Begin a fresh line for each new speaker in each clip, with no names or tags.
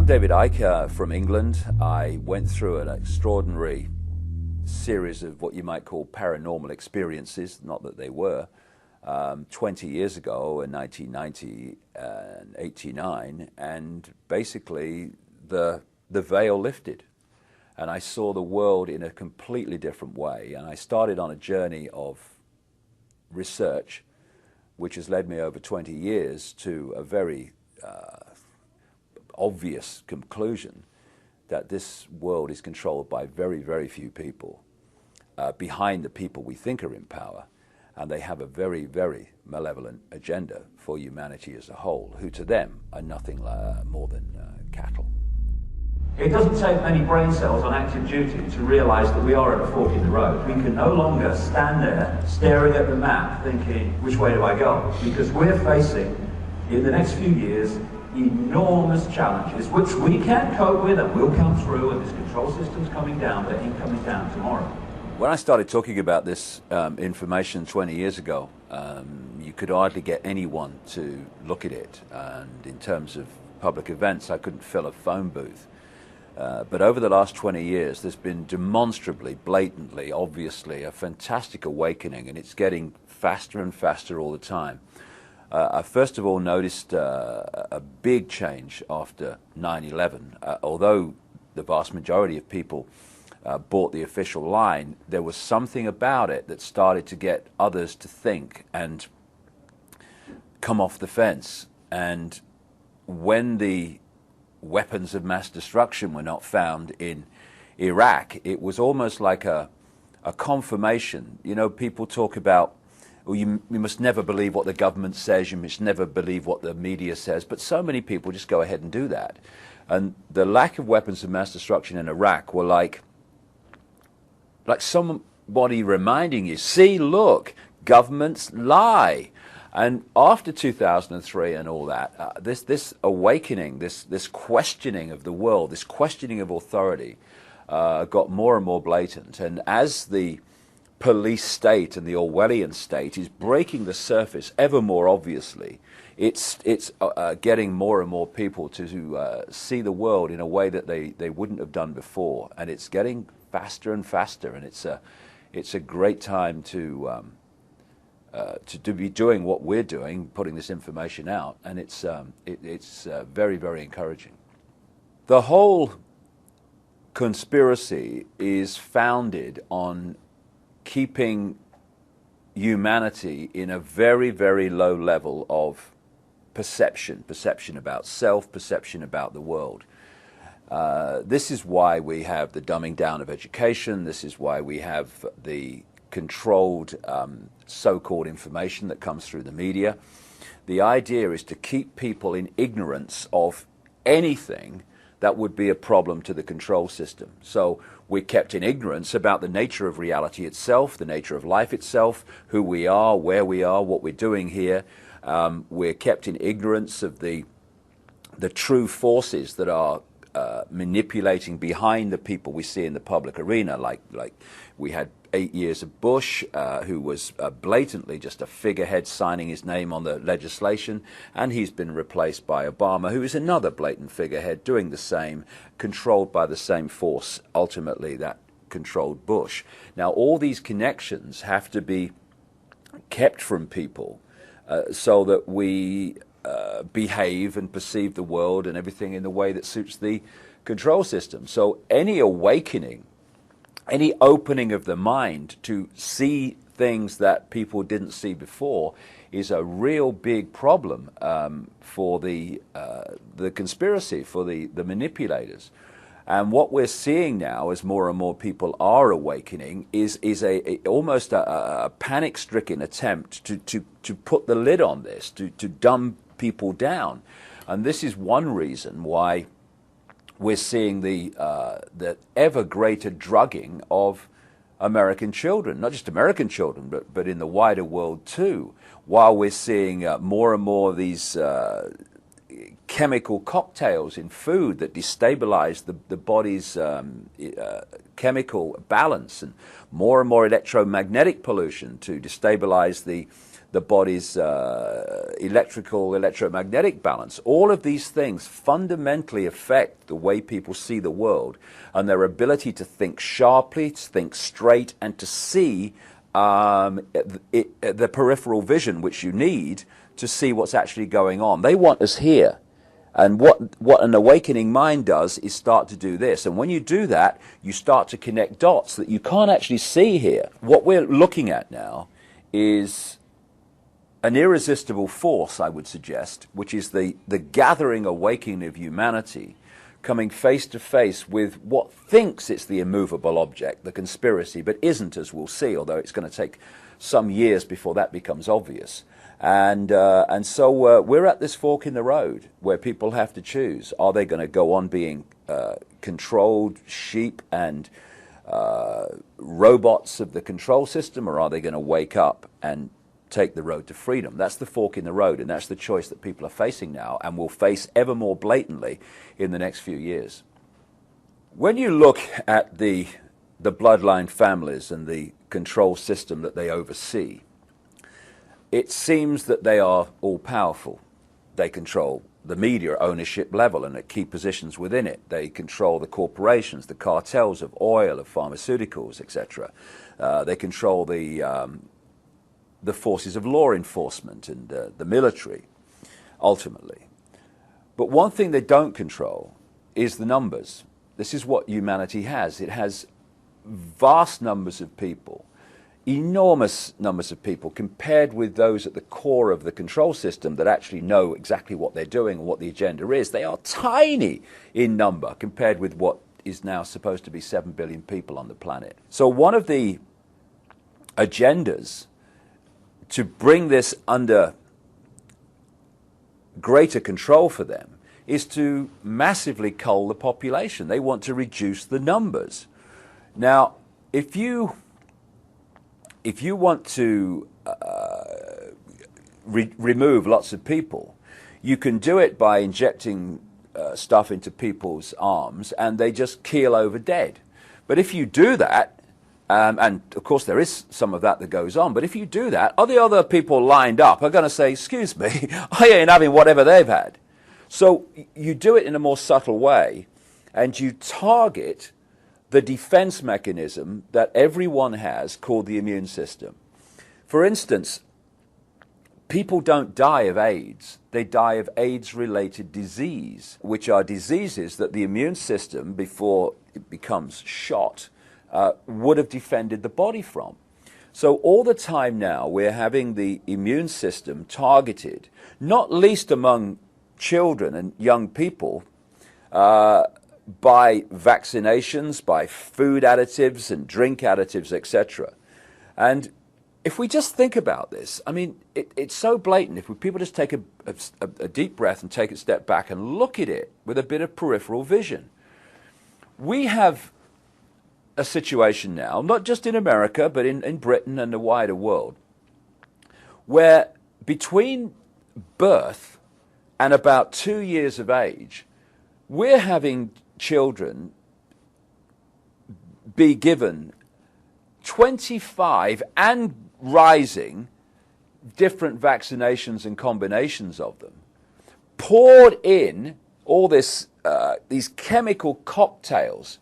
I'm David Icke from England. I went through an extraordinary series of what you might call paranormal experiences, not that they were, 20 years ago in 1990 and 89, and basically the veil lifted. And I saw the world in a completely different way. And I started on a journey of research, which has led me over 20 years to a very obvious conclusion that this world is controlled by very, very few people behind the people we think are in power. And they have a very, very malevolent agenda for humanity as a whole, who to them are nothing more than cattle.
It doesn't take many brain cells on active duty to realize that we are at a fork in the road. We can no longer stand there staring at the map thinking, which way do I go? Because we're facing, in the next few years, enormous challenges, which we can cope with and will come through, and this control system's coming down, but it ain't coming down tomorrow.
When I started talking about this information 20 years ago, you could hardly get anyone to look at it. And in terms of public events, I couldn't fill a phone booth. But over the last 20 years, there's been demonstrably, blatantly, obviously, a fantastic awakening, and it's getting faster and faster all the time. I first of all noticed a big change after 9/11. Although the vast majority of people bought the official line, there was something about it that started to get others to think and come off the fence. And when the weapons of mass destruction were not found in Iraq, it was almost like a confirmation. You know, people talk about, well, you must never believe what the government says, you must never believe what the media says, but so many people just go ahead and do that. And the lack of weapons of mass destruction in Iraq were like somebody reminding you, see, look, governments lie. And after 2003 and all that, this awakening, this questioning of the world, this questioning of authority got more and more blatant. And as the police state and the Orwellian state is breaking the surface ever more obviously, it's getting more and more people to see the world in a way that they wouldn't have done before. And it's getting faster and faster, and it's a great time to be doing what we're doing, putting this information out, and it's very, very encouraging. The whole conspiracy is founded on keeping humanity in a very, very low level of perception about self, perception about the world. This is why we have the dumbing down of education. This is why we have the controlled so-called information that comes through the media. The idea is to keep people in ignorance of anything that would be a problem to the control system. So we're kept in ignorance about the nature of reality itself, the nature of life itself, who we are, where we are, what we're doing here. We're kept in ignorance of the true forces that are manipulating behind the people we see in the public arena, like we had 8 years of Bush, who was blatantly just a figurehead signing his name on the legislation, and he's been replaced by Obama, who is another blatant figurehead doing the same, controlled by the same force, ultimately, that controlled Bush. Now, all these connections have to be kept from people so that we behave and perceive the world and everything in the way that suits the control system. So any awakening, any opening of the mind to see things that people didn't see before is a real big problem for the conspiracy, for the manipulators. And what we're seeing now, as more and more people are awakening, is almost a panic-stricken attempt to put the lid on this, to dumb people down. And this is one reason why we're seeing the ever greater drugging of American children, not just American children, but in the wider world too, while we're seeing more and more of these chemical cocktails in food that destabilize the body's chemical balance, and more electromagnetic pollution to destabilize the the body's electromagnetic balance. All of these things fundamentally affect the way people see the world and their ability to think sharply, to think straight, and to see the peripheral vision which you need to see what's actually going on. They want us here. And what an awakening mind does is start to do this. And when you do that, you start to connect dots that you can't actually see here. What we're looking at now is an irresistible force, I would suggest, which is the gathering awakening of humanity coming face to face with what thinks it's the immovable object, the conspiracy, but isn't, as we'll see, although it's going to take some years before that becomes obvious. And so we're at this fork in the road where people have to choose. Are they going to go on being controlled sheep and robots of the control system, or are they going to wake up and take the road to freedom? That's the fork in the road, and that's the choice that people are facing now and will face ever more blatantly in the next few years. When you look at the bloodline families and the control system that they oversee, it seems that they are all powerful. They control the media ownership level and at key positions within it. They control the corporations, the cartels of oil, of pharmaceuticals, etc. They control the forces of law enforcement and the military, ultimately. But one thing they don't control is the numbers. This is what humanity has. It has vast numbers of people, enormous numbers of people, compared with those at the core of the control system that actually know exactly what they're doing and what the agenda is. They are tiny in number compared with what is now supposed to be 7 billion people on the planet. So one of the agendas to bring this under greater control for them is to massively cull the population. They want to reduce the numbers. Now, if you want to remove lots of people, you can do it by injecting stuff into people's arms and they just keel over dead. But if you do that, and of course there is some of that goes on, but if you do that, all the other people lined up are going to say, excuse me, I ain't having whatever they've had. So you do it in a more subtle way, and you target the defense mechanism that everyone has called the immune system. For instance, people don't die of AIDS. They die of AIDS-related disease, which are diseases that the immune system, before it becomes shot, would have defended the body from. So all the time now we're having the immune system targeted, not least among children and young people, by vaccinations, by food additives and drink additives, etc. And if we just think about this, I mean, it's so blatant. If people just take a deep breath and take a step back and look at it with a bit of peripheral vision, we have a situation now, not just in America, but in Britain and the wider world, where between birth and about 2 years of age, we're having children be given 25 and rising different vaccinations and combinations of them, poured in all this these chemical cocktails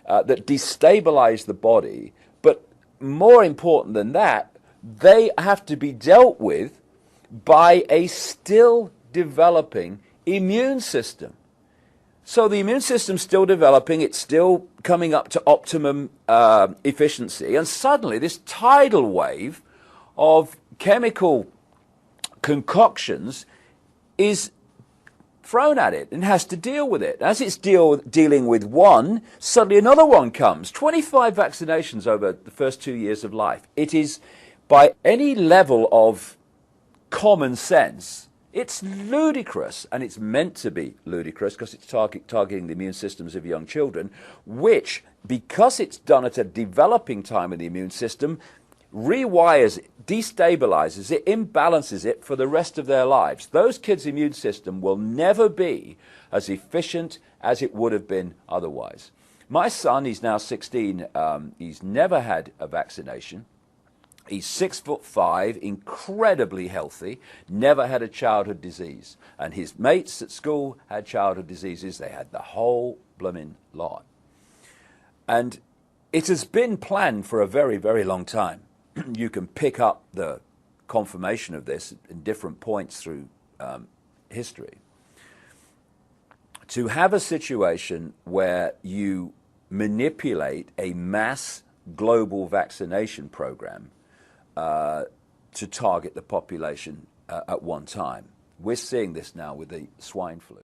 that destabilize the body, but more important than that, they have to be dealt with by a still developing immune system. So the immune system's still developing, it's still coming up to optimum efficiency, and suddenly this tidal wave of chemical concoctions is thrown at it and has to deal with it. As it's dealing with one, suddenly another one comes. 25 vaccinations over the first 2 years of life. It is, by any level of common sense, it's ludicrous, and it's meant to be ludicrous because it's targeting the immune systems of young children, which, because it's done at a developing time in the immune system, rewires it, destabilizes it, imbalances it for the rest of their lives. Those kids' immune system will never be as efficient as it would have been otherwise. My son, he's now 16, he's never had a vaccination. He's 6'5", incredibly healthy, never had a childhood disease. And his mates at school had childhood diseases. They had the whole blooming lot. And it has been planned for a very, very long time. You can pick up the confirmation of this in different points through history. To have a situation where you manipulate a mass global vaccination program to target the population at one time. We're seeing this now with the swine flu.